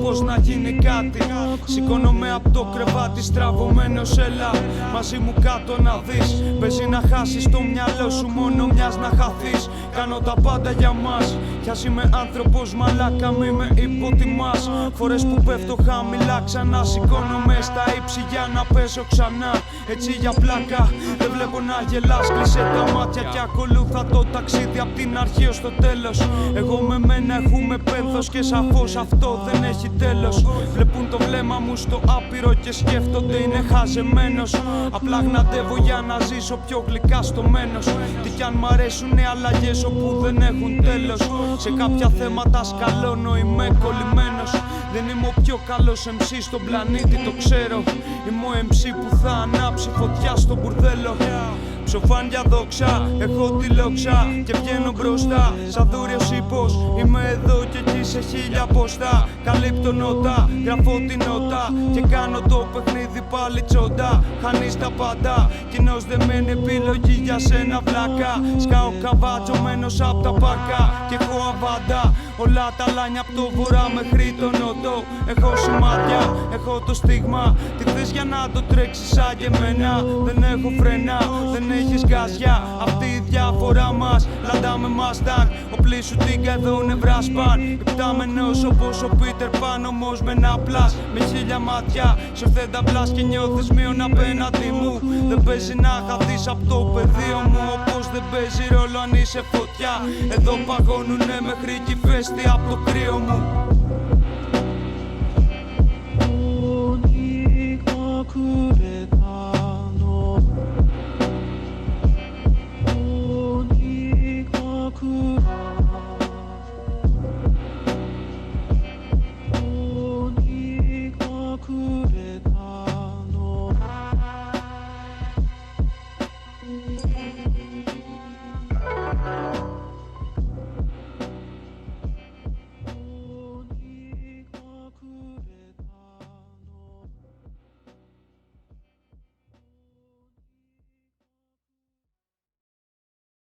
πως να γίνει κάτι. Σηκώνομαι απ' το κρεβάτι στραβωμένος, έλα μαζί μου κάτω να δεις. Παίζει να χάσεις το μυαλό σου, μόνο μιας να χαθείς. Κάνω τα πάντα για μας, κι ας είμαι άνθρωπος μαλάκα μη με υποτιμάς. Φορές που πέφτω χαμηλά ξανά σηκώνομαι στα ύψη για να πέσω ξανά. Έτσι για πλάκα, δεν βλέπω να γελάς, κλείσε τα μάτια και ακολούθα το ταξίδι απ' την αρχή ως το τέλος. Εγώ με μένα έχουμε πένθος και σαφώς αυτό δεν έχει τέλος. Βλέπουν το βλέμμα μου στο άπειρο και σκέφτονται είναι χαζεμένος. Απλά γναντεύω για να ζήσω πιο γλυκά στο μένος. Τι κι αν μ' αρέσουνε αλλαγές όπου δεν έχουν τέλος. Σε κάποια θέματα σκαλώνω, είμαι κολλημένος. Δεν είμαι ο πιο καλός MC στον πλανήτη, το ξέρω. Είμαι ο MC που θα ανάψει φωτιά στο μπουρδέλο. Ψοφάν για δόξα, έχω τη λόξα και βγαίνω μπροστά. Σαν δούριος ύπος, είμαι εδώ και εκεί σε 1000 ποστά. Καλύπτω νότα, γράφω την νότα και κάνω το παιχνίδι πάλι τσόντα. Χάνεις τα πάντα, κοινώς δεν μένει επιλογή για σένα βλάκα. Σκάω καβάτζωμένος απ' τα πάρκα και έχω αβάντα. Όλα τα λάνια απ' το βορρά μέχρι το νότο. Έχω σημάδια, έχω το στίγμα. Τι θες για να το τρέξεις σαν και εμένα? Δεν έχω φρένα, δεν έχεις γκάζια. Αυτή η διαφορά μας, λαντάμε Mustang. Ο πλήσου τίγκα εδώ νευράσπαν. Υπτάμενος όπως ο Πίτερ Παν, όμως με ένα πλάς. Με 1000 μάτια, σε φθέντα μπλάς και νιώθεις μείον απέναντι μου. Δεν παίζει να χαθείς απ' το πεδίο μου, όπως δεν παίζει ρόλο αν είσαι φωτιά. Εδώ παγώνουνε μέχρι κι φέστη απ' το κρύο μου.